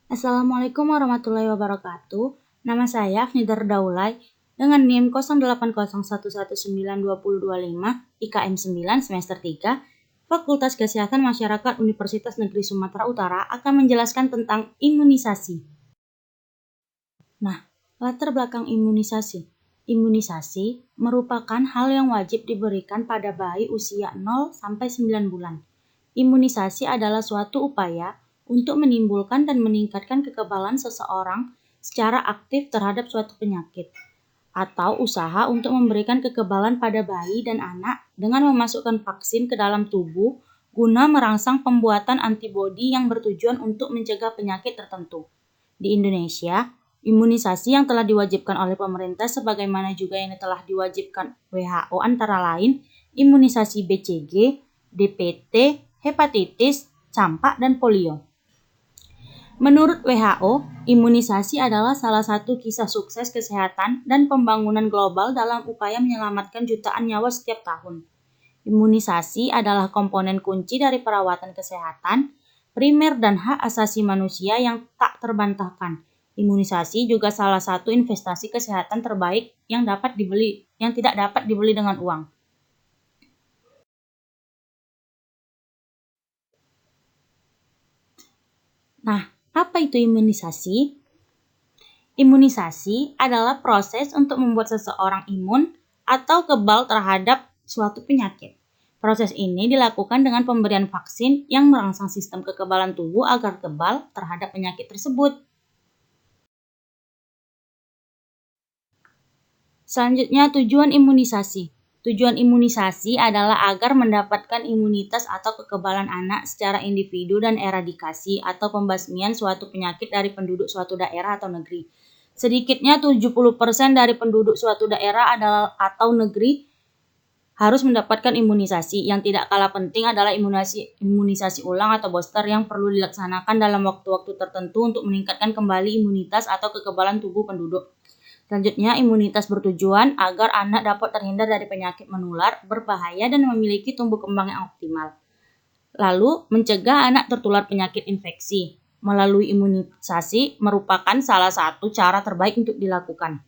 Assalamualaikum warahmatullahi wabarakatuh. Nama saya Afnidar Daulay dengan NIM 0801119225 IKM 9 semester 3 Fakultas Kesehatan Masyarakat Universitas Negeri Sumatera Utara akan menjelaskan tentang imunisasi. Nah, latar belakang imunisasi. Imunisasi merupakan hal yang wajib diberikan pada bayi usia 0 sampai 9 bulan. Imunisasi adalah suatu upaya untuk menimbulkan dan meningkatkan kekebalan seseorang secara aktif terhadap suatu penyakit, atau usaha untuk memberikan kekebalan pada bayi dan anak dengan memasukkan vaksin ke dalam tubuh guna merangsang pembuatan antibodi yang bertujuan untuk mencegah penyakit tertentu. Di Indonesia, imunisasi yang telah diwajibkan oleh pemerintah sebagaimana juga yang telah diwajibkan WHO antara lain imunisasi BCG, DPT, hepatitis, campak, dan polio. Menurut WHO, imunisasi adalah salah satu kisah sukses kesehatan dan pembangunan global dalam upaya menyelamatkan jutaan nyawa setiap tahun. Imunisasi adalah komponen kunci dari perawatan kesehatan, primer dan hak asasi manusia yang tak terbantahkan. Imunisasi juga salah satu investasi kesehatan terbaik yang tidak dapat dibeli dengan uang. Nah, apa itu imunisasi? Imunisasi adalah proses untuk membuat seseorang imun atau kebal terhadap suatu penyakit. Proses ini dilakukan dengan pemberian vaksin yang merangsang sistem kekebalan tubuh agar kebal terhadap penyakit tersebut. Selanjutnya, tujuan imunisasi. Tujuan imunisasi adalah agar mendapatkan imunitas atau kekebalan anak secara individu dan eradikasi atau pembasmian suatu penyakit dari penduduk suatu daerah atau negeri. Sedikitnya 70% dari penduduk suatu daerah atau negeri harus mendapatkan imunisasi. Yang tidak kalah penting adalah imunisasi ulang atau booster yang perlu dilaksanakan dalam waktu-waktu tertentu untuk meningkatkan kembali imunitas atau kekebalan tubuh penduduk. Selanjutnya, imunitas bertujuan agar anak dapat terhindar dari penyakit menular, berbahaya, dan memiliki tumbuh kembang yang optimal. Lalu, mencegah anak tertular penyakit infeksi melalui imunisasi merupakan salah satu cara terbaik untuk dilakukan.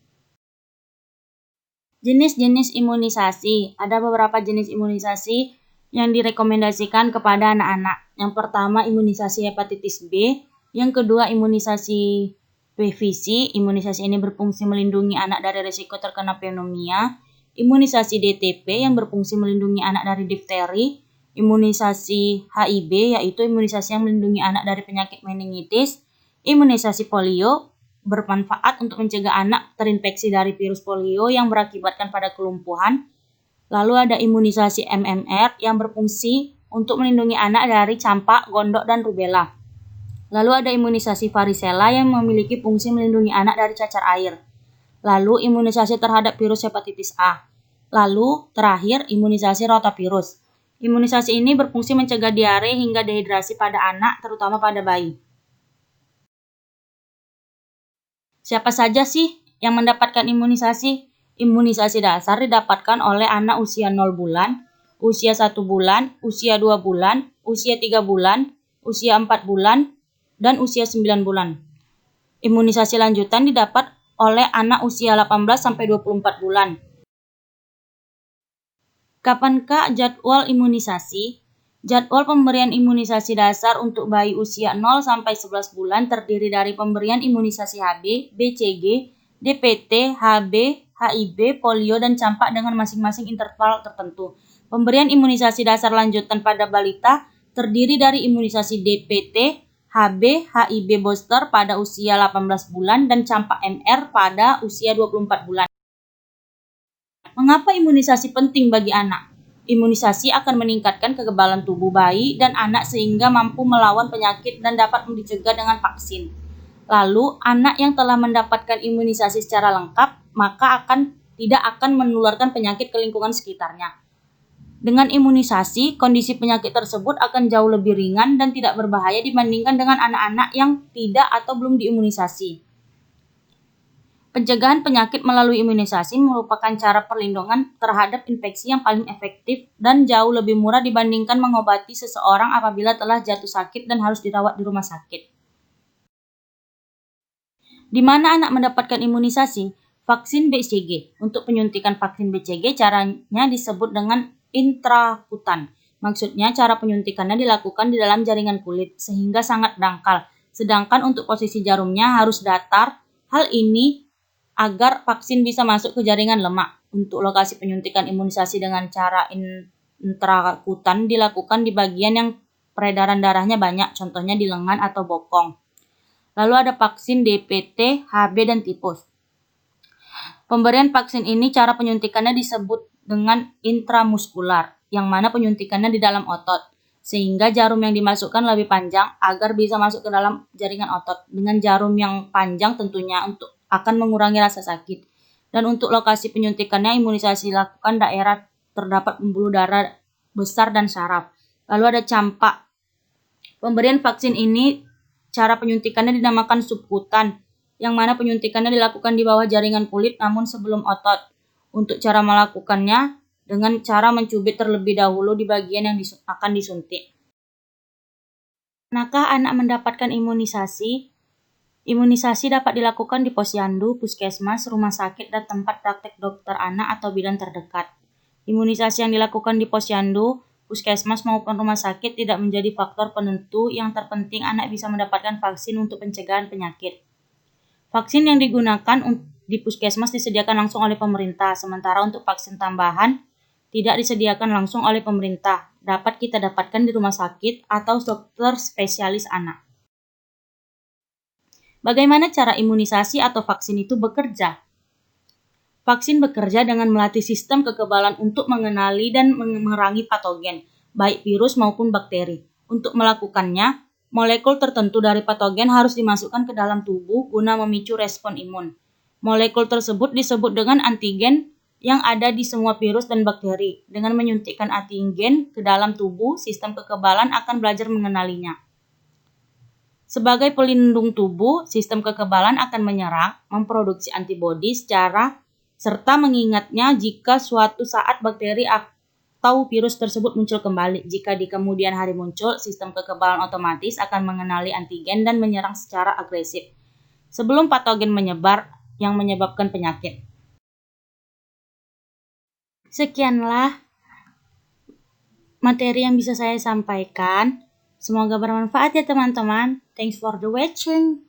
Jenis-jenis imunisasi. Ada beberapa jenis imunisasi yang direkomendasikan kepada anak-anak. Yang pertama, imunisasi hepatitis B. Yang kedua, imunisasi PVC. Imunisasi ini berfungsi melindungi anak dari risiko terkena pneumonia. Imunisasi DTP yang berfungsi melindungi anak dari difteri. Imunisasi HIB yaitu imunisasi yang melindungi anak dari penyakit meningitis. Imunisasi polio bermanfaat untuk mencegah anak terinfeksi dari virus polio yang berakibatkan pada kelumpuhan. Lalu ada imunisasi MMR yang berfungsi untuk melindungi anak dari campak, gondok, dan rubella. Lalu ada imunisasi varicella yang memiliki fungsi melindungi anak dari cacar air. Lalu imunisasi terhadap virus hepatitis A. Lalu terakhir imunisasi rotavirus. Imunisasi ini berfungsi mencegah diare hingga dehidrasi pada anak, terutama pada bayi. Siapa saja sih yang mendapatkan imunisasi? Imunisasi dasar didapatkan oleh anak usia 0 bulan, usia 1 bulan, usia 2 bulan, usia 3 bulan, usia 4 bulan, dan usia 9 bulan. Imunisasi lanjutan didapat oleh anak usia 18-24 bulan. Kapankah jadwal imunisasi? Jadwal pemberian imunisasi dasar untuk bayi usia 0-11 bulan terdiri dari pemberian imunisasi HB, BCG, DPT, HB, HIB, polio, dan campak dengan masing-masing interval tertentu. Pemberian imunisasi dasar lanjutan pada balita terdiri dari imunisasi DPT, HB, HIB booster pada usia 18 bulan dan campak MR pada usia 24 bulan. Mengapa imunisasi penting bagi anak? Imunisasi akan meningkatkan kekebalan tubuh bayi dan anak sehingga mampu melawan penyakit dan dapat dicegah dengan vaksin. Lalu, anak yang telah mendapatkan imunisasi secara lengkap, maka tidak akan menularkan penyakit ke lingkungan sekitarnya. Dengan imunisasi, kondisi penyakit tersebut akan jauh lebih ringan dan tidak berbahaya dibandingkan dengan anak-anak yang tidak atau belum diimunisasi. Pencegahan penyakit melalui imunisasi merupakan cara perlindungan terhadap infeksi yang paling efektif dan jauh lebih murah dibandingkan mengobati seseorang apabila telah jatuh sakit dan harus dirawat di rumah sakit. Di mana anak mendapatkan imunisasi? Vaksin BCG. Untuk penyuntikan vaksin BCG caranya disebut dengan intrakutan. Maksudnya cara penyuntikannya dilakukan di dalam jaringan kulit sehingga sangat dangkal. Sedangkan untuk posisi jarumnya harus datar. Hal ini agar vaksin bisa masuk ke jaringan lemak. Untuk lokasi penyuntikan imunisasi dengan cara intrakutan dilakukan di bagian yang peredaran darahnya banyak, contohnya di lengan atau bokong. Lalu ada vaksin DPT, HB, dan tifus. Pemberian vaksin ini cara penyuntikannya disebut dengan intramuskular, yang mana penyuntikannya di dalam otot, sehingga jarum yang dimasukkan lebih panjang agar bisa masuk ke dalam jaringan otot. Dengan jarum yang panjang tentunya akan mengurangi rasa sakit. Dan untuk lokasi penyuntikannya imunisasi dilakukan daerah terdapat pembuluh darah besar dan saraf. Lalu ada campak. Pemberian vaksin ini cara penyuntikannya dinamakan subkutan, yang mana penyuntikannya dilakukan di bawah jaringan kulit namun sebelum otot. Untuk cara melakukannya dengan cara mencubit terlebih dahulu di bagian yang akan disuntik. Manakah anak mendapatkan imunisasi? Imunisasi dapat dilakukan di posyandu, puskesmas, rumah sakit, dan tempat praktek dokter anak atau bidan terdekat. Imunisasi yang dilakukan di posyandu, puskesmas maupun rumah sakit tidak menjadi faktor penentu. Yang terpenting anak bisa mendapatkan vaksin untuk pencegahan penyakit. Vaksin yang digunakan di puskesmas disediakan langsung oleh pemerintah, sementara untuk vaksin tambahan tidak disediakan langsung oleh pemerintah. Dapat kita dapatkan di rumah sakit atau dokter spesialis anak. Bagaimana cara imunisasi atau vaksin itu bekerja? Vaksin bekerja dengan melatih sistem kekebalan untuk mengenali dan memerangi patogen, baik virus maupun bakteri. Untuk melakukannya, molekul tertentu dari patogen harus dimasukkan ke dalam tubuh guna memicu respon imun. Molekul tersebut disebut dengan antigen yang ada di semua virus dan bakteri. Dengan menyuntikkan antigen ke dalam tubuh, sistem kekebalan akan belajar mengenalinya. Sebagai pelindung tubuh, sistem kekebalan akan menyerang, memproduksi antibodi serta mengingatnya jika suatu saat bakteri atau virus tersebut muncul kembali. Jika di kemudian hari muncul, sistem kekebalan otomatis akan mengenali antigen dan menyerang secara agresif sebelum patogen menyebar yang menyebabkan penyakit. Sekianlah materi yang bisa saya sampaikan. Semoga bermanfaat ya teman-teman. Thanks for the watching.